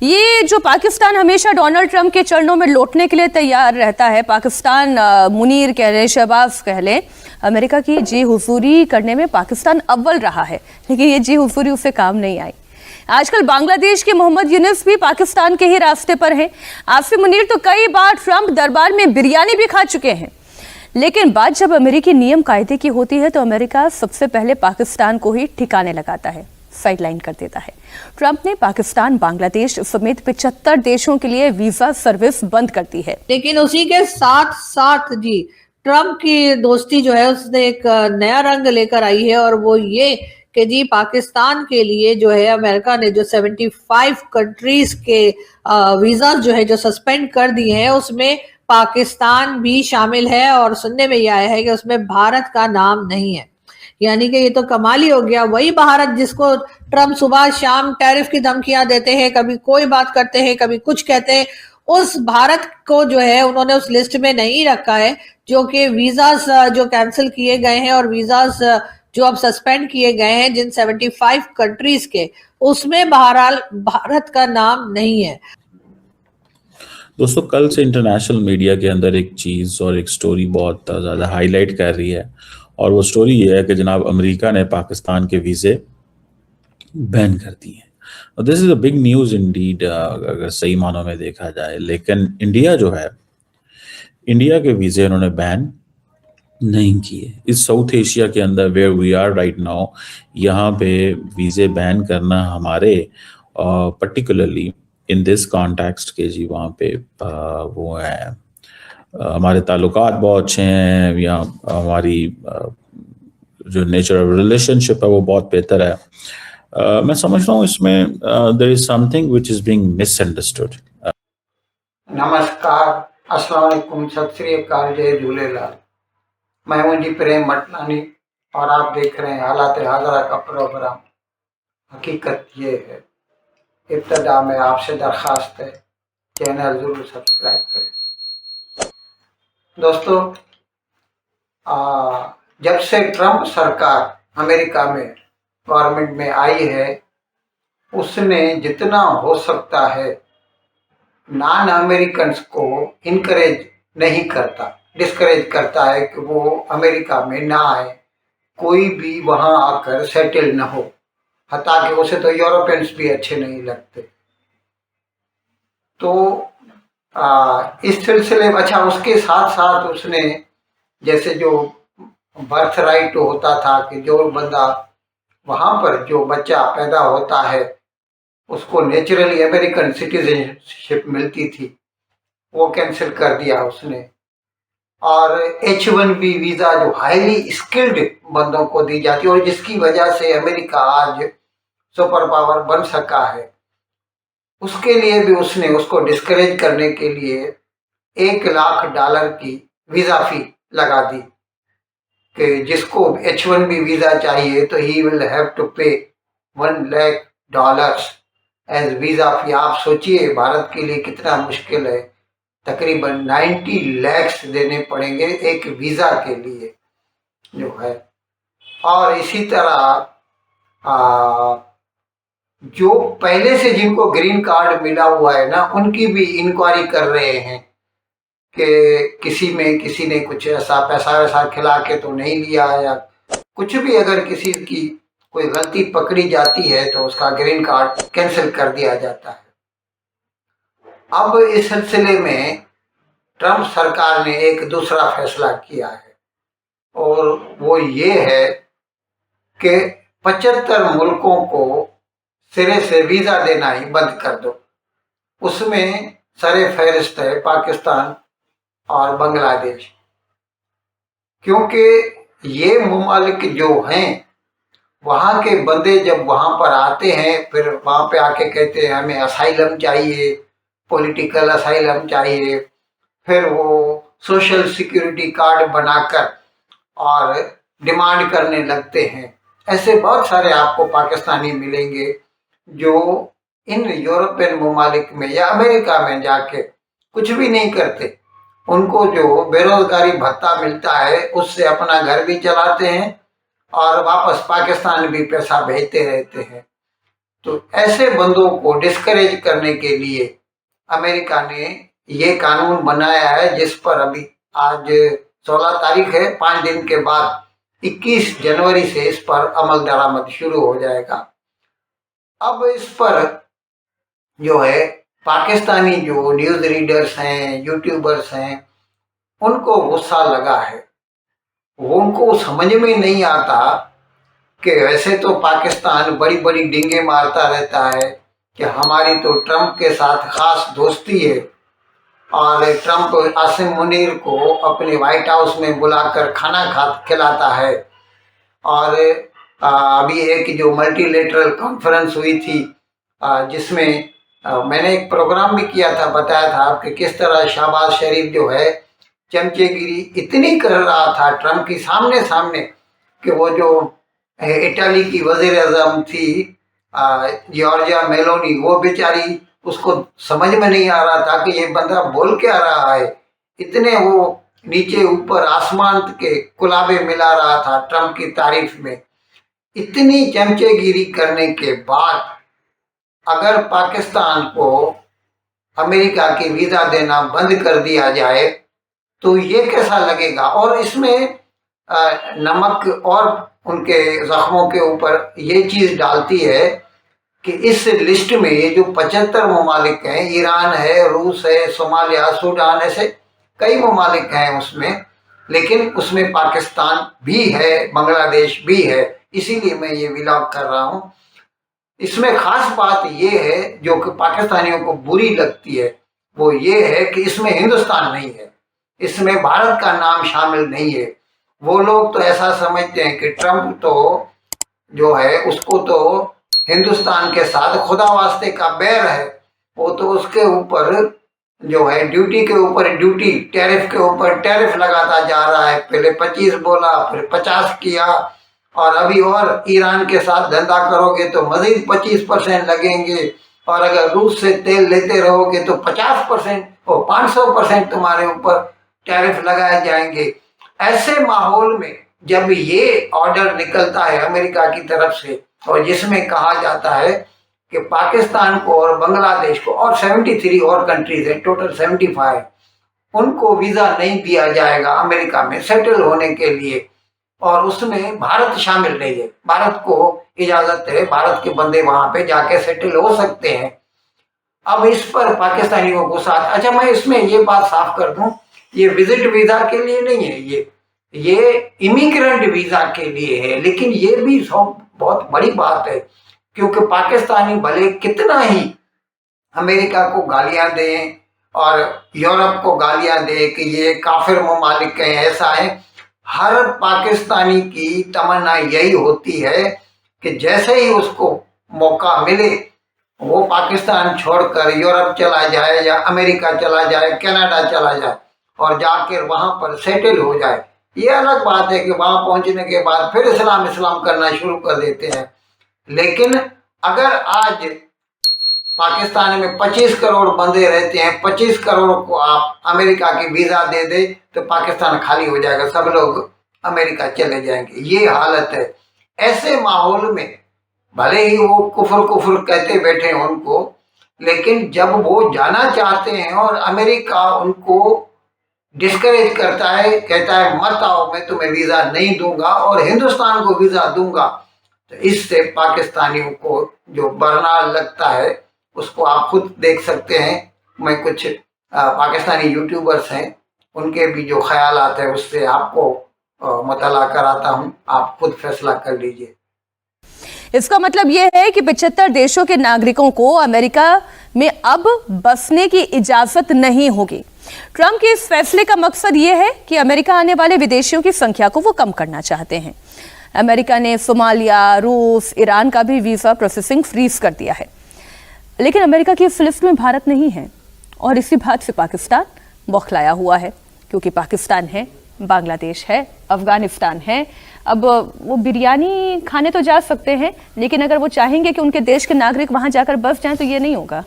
ये जो पाकिस्तान हमेशा डोनाल्ड ट्रंप के चरणों में लौटने के लिए तैयार रहता है, पाकिस्तान मुनीर कह लें, शहबाज कह लें, अमेरिका की जी हुजूरी करने में पाकिस्तान अव्वल रहा है, लेकिन ये जी हुजूरी उससे काम नहीं आई। आजकल बांग्लादेश के मोहम्मद यूनुस भी पाकिस्तान के ही रास्ते पर हैं। आसिम मुनीर तो कई बार ट्रंप दरबार में बिरयानी भी खा चुके हैं, लेकिन बात जब अमेरिकी नियम कायदे की होती है तो अमेरिका सबसे पहले पाकिस्तान को ही ठिकाने लगाता है, साइडलाइन कर देता है। ट्रंप ने पाकिस्तान, बांग्लादेश समेत 75 देशों के लिए वीजा सर्विस बंद कर दी है। लेकिन उसी के साथ साथ जी ट्रंप की दोस्ती जो है उसने एक नया रंग लेकर आई है, और वो ये कि जी पाकिस्तान के लिए जो है अमेरिका ने जो 75 कंट्रीज के वीजा जो है जो सस्पेंड कर दिए हैं उसमें पाकिस्तान भी शामिल है, और सुनने में यह आया है कि उसमें भारत का नाम नहीं है। यानी कि ये तो कमाल ही हो गया। वही भारत जिसको ट्रंप सुबह शाम टैरिफ की धमकियां देते हैं, कभी कोई बात करते हैं, कभी कुछ कहते हैं, उस भारत को जो है उन्होंने उस लिस्ट में नहीं रखा है, जो कि वीजास जो कैंसिल किए गए हैं और वीजास जो अब सस्पेंड किए गए हैं जिन 75 कंट्रीज के, उसमें बहरहाल भारत का नाम नहीं है। दोस्तों, कल से इंटरनेशनल मीडिया के अंदर एक चीज़ और एक स्टोरी बहुत ज़्यादा हाईलाइट कर रही है, और वो स्टोरी ये है कि जनाब अमेरिका ने पाकिस्तान के वीज़े बैन कर दिए हैं। This is a big news Indeed, अगर सही मानों में देखा जाए। लेकिन इंडिया जो है, इंडिया के वीज़े उन्होंने बैन नहीं किए। इस साउथ एशिया के अंदर where we are right now, यहाँ पे वीज़े बैन करना हमारे पर्टिकुलरली इन दिस कॉन्टेक्स्ट के जी वहाँ पे वो है, हमारे ताल्लुकात बहुत अच्छे हैं, या हमारी जो नेचर ऑफ रिलेशनशिप है वो बहुत बेहतर है। मैं समझता हूँ इसमें there is something which is being misunderstood. नमस्कार, अस्सलाम वालेकुम, सत श्री अकाल, जय झूलेलाल। मैं हूं जी प्रेम मटनानी और आप देख रहे हैं हालात हाजरा का प्रोग्राम। हकीकत ये है, इब्तदा में आपसे दरख्वास्त है, चैनल जरूर सब्सक्राइब करें। दोस्तों, जब से ट्रंप सरकार अमेरिका में गवर्नमेंट में आई है, उसने जितना हो सकता है नॉन अमेरिकन्स को इनकरेज नहीं करता, डिस्करेज करता है कि वो अमेरिका में ना आए, कोई भी वहाँ आकर सेटल न हो। हालांकि उसे तो यूरोपियंस भी अच्छे नहीं लगते। तो इस सिलसिले में अच्छा, उसके साथ साथ उसने जैसे जो बर्थ राइट होता था कि जो बंदा वहाँ पर जो बच्चा पैदा होता है उसको नेचुरली अमेरिकन सिटीजनशिप मिलती थी, वो कैंसिल कर दिया उसने। और H1B वीज़ा जो हाईली स्किल्ड बंदों को दी जाती है और जिसकी वजह से अमेरिका आज सुपर पावर बन सका है, उसके लिए भी उसने उसको डिस्करेज करने के लिए $1,00,000 की वीज़ा फी लगा दी कि जिसको H1B वीज़ा चाहिए तो ही विल हैव टू पे $1,00,000 एज वीज़ा फी। आप सोचिए भारत के लिए कितना मुश्किल है, तकरीबन 90 लाख देने पड़ेंगे एक वीज़ा के लिए जो है। और इसी तरह जो पहले से जिनको ग्रीन कार्ड मिला हुआ है ना, उनकी भी इंक्वायरी कर रहे हैं कि किसी ने कुछ ऐसा पैसा वैसा खिला के तो नहीं लिया, या कुछ भी अगर किसी की कोई गलती पकड़ी जाती है तो उसका ग्रीन कार्ड कैंसिल कर दिया जाता है। अब इस सिलसिले में ट्रंप सरकार ने एक दूसरा फैसला किया है, और वो ये है कि 75 मुल्कों को सिरे से वीज़ा देना ही बंद कर दो। उसमें सरे फहरिस्त है पाकिस्तान और बांग्लादेश, क्योंकि ये मुमालिक जो हैं वहाँ के बंदे जब वहाँ पर आते हैं फिर वहाँ पे आके कहते हैं हमें असाइलम चाहिए, पॉलिटिकल असाइलम चाहिए, फिर वो सोशल सिक्योरिटी कार्ड बनाकर और डिमांड करने लगते हैं। ऐसे बहुत सारे आपको पाकिस्तानी मिलेंगे जो इन यूरोपियन ममालिक में या अमेरिका में जाके कुछ भी नहीं करते, उनको जो बेरोजगारी भत्ता मिलता है उससे अपना घर भी चलाते हैं और वापस पाकिस्तान भी पैसा भेजते रहते हैं। तो ऐसे बंदों को डिस्करेज करने के लिए अमेरिका ने ये कानून बनाया है, जिस पर अभी आज 16 तारीख है, 5 दिन के बाद 21 जनवरी से इस पर अमल दरामद शुरू हो जाएगा। अब इस पर जो है पाकिस्तानी जो न्यूज रीडर्स हैं, यूट्यूबर्स हैं, उनको गुस्सा लगा है। उनको समझ में नहीं आता कि वैसे तो पाकिस्तान बड़ी बड़ी डींगे मारता रहता है कि हमारी तो ट्रंप के साथ खास दोस्ती है, और ट्रंप आसिम मुनीर को अपने व्हाइट हाउस में बुलाकर खाना खिलाता है। और अभी एक जो मल्टीलेटरल कॉन्फ्रेंस हुई थी, जिसमें मैंने एक प्रोग्राम भी किया था, बताया था कि किस तरह शहबाज शरीफ जो है चमचेगिरी इतनी कर रहा था ट्रंप की सामने सामने कि वो जो इटाली की वजीर आज़म थी जॉर्जिया मेलोनी, वो बेचारी, उसको समझ में नहीं आ रहा था कि ये बंदा बोल क्या रहा है। इतने वो नीचे ऊपर आसमान के कुलाबे मिला रहा था ट्रंप की तारीफ में। इतनी चमचेगिरी करने के बाद अगर पाकिस्तान को अमेरिका की वीज़ा देना बंद कर दिया जाए तो ये कैसा लगेगा। और इसमें नमक और उनके जख्मों के ऊपर ये चीज़ डालती है कि इस लिस्ट में ये जो 75 ममालिक हैं, ईरान है, रूस है, सोमालिया, सूडान, ऐसे कई ममालिक हैं उसमें, लेकिन उसमें पाकिस्तान भी है, बांग्लादेश भी है। इसीलिए मैं ये व्लॉग कर रहा हूँ। इसमें खास बात ये है जो कि पाकिस्तानियों को बुरी लगती है, वो ये है कि इसमें हिंदुस्तान नहीं है, इसमें भारत का नाम शामिल नहीं है। वो लोग तो ऐसा समझते हैं कि ट्रंप तो जो है उसको तो हिंदुस्तान के साथ खुदा वास्ते का बैर है, वो तो उसके ऊपर जो है ड्यूटी के ऊपर ड्यूटी, टैरिफ के ऊपर टैरिफ लगाता जा रहा है। पहले 25 बोला, फिर 50 किया, और अभी और ईरान के साथ धंधा करोगे तो मजीद 25% लगेंगे, और अगर रूस से तेल लेते रहोगे तो 50% और 500% तुम्हारे ऊपर टैरिफ लगाए जाएंगे। ऐसे माहौल में जब ये ऑर्डर निकलता है अमेरिका की तरफ से, और जिसमें कहा जाता है कि पाकिस्तान को और बांग्लादेश को और 73 और कंट्रीज है, टोटल 75, उनको वीज़ा नहीं दिया जाएगा अमेरिका में सेटल होने के लिए, और उसमें भारत शामिल नहीं है। भारत को इजाज़त है, भारत के बंदे वहाँ पे जाके सेटल हो सकते हैं। अब इस पर पाकिस्तानियों को साथ, अच्छा मैं इसमें ये बात साफ कर दूं, ये विजिट वीज़ा के लिए नहीं है, ये इमिग्रेंट वीज़ा के लिए है। लेकिन ये भी बहुत बड़ी बात है, क्योंकि पाकिस्तानी भले कितना ही अमेरिका को गालियां दें और यूरोप को गालियां दें कि ये काफिर ममालिक हैं, ऐसा है, हर पाकिस्तानी की तमन्ना यही होती है कि जैसे ही उसको मौका मिले वो पाकिस्तान छोड़कर यूरोप चला जाए या अमेरिका चला जाए, कनाडा चला जाए और जाकर वहाँ पर सेटल हो जाए। ये अलग बात है कि वहाँ पहुँचने के बाद फिर इस्लाम करना शुरू कर देते हैं। लेकिन अगर आज पाकिस्तान में 25 करोड़ बंदे रहते हैं, 25 करोड़ को आप अमेरिका की वीज़ा दे दे तो पाकिस्तान खाली हो जाएगा, सब लोग अमेरिका चले जाएंगे। ये हालत है। ऐसे माहौल में भले ही वो कुफर कहते बैठे हैं उनको, लेकिन जब वो जाना चाहते हैं और अमेरिका उनको डिस्करेज करता है, कहता है मत आओ, मैं तुम्हें वीज़ा नहीं दूंगा और हिंदुस्तान को वीज़ा दूंगा, तो इससे पाकिस्तानियों को जो बरनाल लगता है उसको आप खुद देख सकते हैं। मैं कुछ पाकिस्तानी यूट्यूबर्स हैं, उनके भी जो ख्यालात है उससे आपको मुतला कराता हूँ, आप खुद फैसला कर लीजिए। इसका मतलब यह है कि 75 देशों के नागरिकों को अमेरिका में अब बसने की इजाजत नहीं होगी। ट्रंप के इस फैसले का मकसद यह है कि अमेरिका आने वाले विदेशियों की संख्या को वो कम करना चाहते हैं। अमेरिका ने सोमालिया, रूस, ईरान का भी वीजा प्रोसेसिंग फ्रीज कर दिया है, लेकिन अमेरिका की इस लिस्ट में भारत नहीं है, और इसी बात से पाकिस्तान बौखलाया हुआ है, क्योंकि पाकिस्तान है, बांग्लादेश है, अफगानिस्तान है। अब वो बिरयानी खाने तो जा सकते हैं, लेकिन अगर वो चाहेंगे कि उनके देश के नागरिक वहां जाकर बस जाएं तो ये नहीं होगा।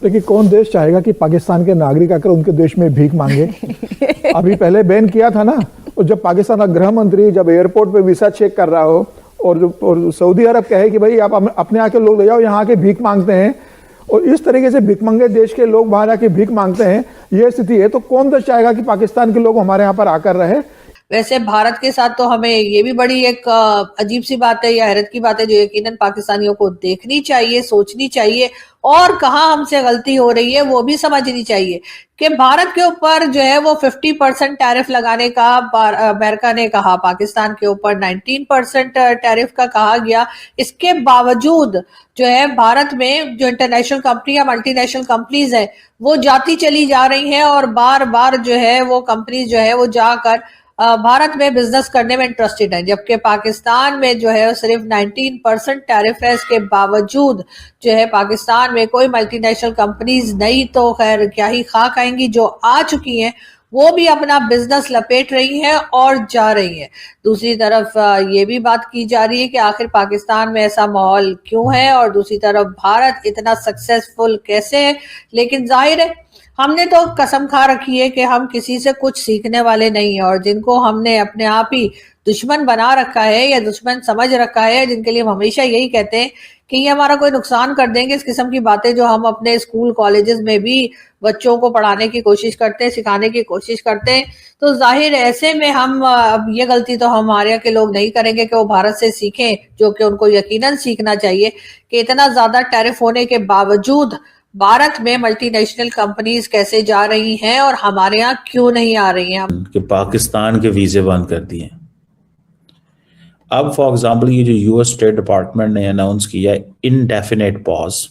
लेकिन कौन देश चाहेगा कि पाकिस्तान के नागरिक आकर उनके देश में भीख मांगे? अभी पहले बैन किया था ना, और जब पाकिस्तान का गृह मंत्री जब एयरपोर्ट पे वीसा चेक कर रहा हो और सऊदी अरब कहे कि भाई आप अपने यहाँ के लोग ले जाओ, यहाँ आके भीख मांगते हैं, और इस तरीके से भिखमंगे देश के लोग बाहर आके भीख मांगते हैं, ये स्थिति है, तो कौन देश चाहेगा कि पाकिस्तान के लोग हमारे यहाँ पर आकर रहे। वैसे भारत के साथ तो हमें ये भी बड़ी एक अजीब सी बात है या हैरत की बात है जो यकीनन पाकिस्तानियों को देखनी चाहिए, सोचनी चाहिए, और कहाँ हमसे गलती हो रही है वो भी समझनी चाहिए कि भारत के ऊपर जो है वो 50% टैरिफ लगाने का अमेरिका ने कहा, पाकिस्तान के ऊपर 19% टैरिफ का कहा गया। इसके बावजूद जो है भारत में जो इंटरनेशनल कंपनी या मल्टीनेशनल कंपनीज है वो जाती चली जा रही हैं, और बार बार जो है वो कंपनी जो है वो जाकर भारत में बिजनेस करने में इंटरेस्टेड है, जबकि पाकिस्तान में जो है सिर्फ 19% टैरिफ है। इसके बावजूद जो है पाकिस्तान में कोई मल्टीनेशनल कंपनीज नहीं तो खैर क्या ही खाक आएंगी, जो आ चुकी हैं वो भी अपना बिजनेस लपेट रही हैं और जा रही हैं। दूसरी तरफ ये भी बात की जा रही है कि आखिर पाकिस्तान में ऐसा माहौल क्यों है, और दूसरी तरफ भारत इतना सक्सेसफुल कैसे है। लेकिन जाहिर है हमने तो कसम खा रखी है कि हम किसी से कुछ सीखने वाले नहीं है, और जिनको हमने अपने आप ही दुश्मन बना रखा है या दुश्मन समझ रखा है, जिनके लिए हम हमेशा यही कहते हैं कि ये हमारा कोई नुकसान कर देंगे, इस किस्म की बातें जो हम अपने स्कूल कॉलेजेस में भी बच्चों को पढ़ाने की कोशिश करते हैं, सिखाने की कोशिश करते हैं, तो जाहिर ऐसे में हम अब ये गलती तो हमारे यहाँ के लोग नहीं करेंगे कि वो भारत से सीखें, जो कि उनको यकीनन सीखना चाहिए कि इतना ज्यादा टैरिफ होने के बावजूद भारत में मल्टीनेशनल कंपनीज कैसे जा रही हैं और हमारे यहाँ क्यों नहीं आ रही हैं। कि पाकिस्तान के वीजे बंद कर दिए। अब फॉर एग्जांपल ये जो यूएस स्टेट डिपार्टमेंट ने अनाउंस किया indefinite pause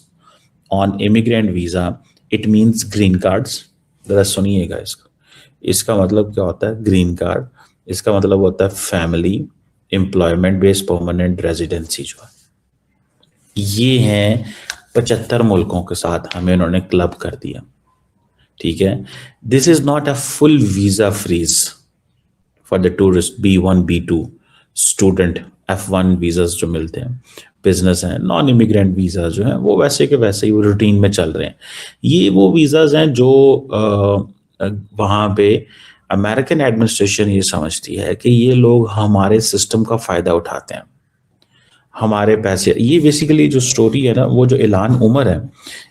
on immigrant visa, it means green cards. जरा सुनिएगा इसका मतलब क्या होता है ग्रीन कार्ड। इसका मतलब होता है family employment based permanent residency. जो है ये हैं 75 मुल्कों के साथ हमें उन्होंने क्लब कर दिया। ठीक है, this is not a full visa freeze for the tourist B1 B2 student F1 visas जो मिलते हैं, बिजनेस हैं, नॉन इमिग्रेंट वीजा जो हैं वो वैसे के वैसे ही रूटीन में चल रहे हैं। ये वो वीजास हैं जो वहाँ पे अमेरिकन एडमिनिस्ट्रेशन ये समझती है कि ये लोग हमारे सिस्टम का फायदा उठाते हैं, हमारे पैसे। ये बेसिकली जो स्टोरी है ना, वो जो ऐलान उमर है,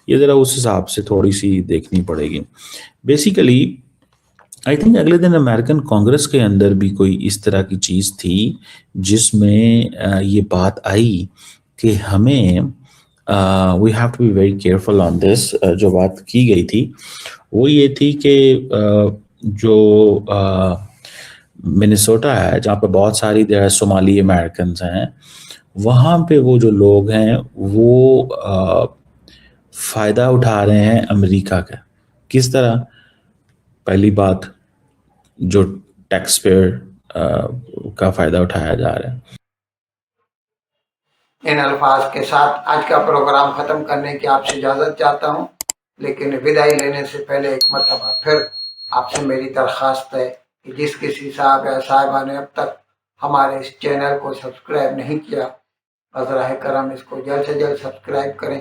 ये जरा उस हिसाब से थोड़ी सी देखनी पड़ेगी। बेसिकली आई थिंक अगले दिन अमेरिकन कांग्रेस के अंदर भी कोई इस तरह की चीज थी जिसमें ये बात आई कि हमें we have to be very careful on this. जो बात की गई थी वो ये थी कि जो मिनेसोटा है जहाँ पे बहुत सारी सोमाली अमेरिकन हैं, वहाँ पे वो जो लोग हैं वो फायदा उठा रहे हैं अमेरिका का। किस तरह? पहली बात, जो टैक्स पेयर का फायदा उठाया जा रहा है। इन अल्फाज के साथ आज का प्रोग्राम खत्म करने की आपसे इजाजत चाहता हूँ, लेकिन विदाई लेने से पहले एक मरतबा फिर आपसे मेरी दरख्वास्त है कि जिस किसी साहब या साहिबा ने अब तक हमारे इस चैनल को सब्सक्राइब नहीं किया, बज़राह करम इसको जल्द से जल्द सब्सक्राइब करें,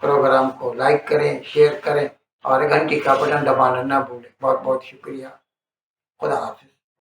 प्रोग्राम को लाइक करें, शेयर करें और घंटी का बटन दबाना ना भूलें। बहुत बहुत शुक्रिया। खुदा हाफिज़।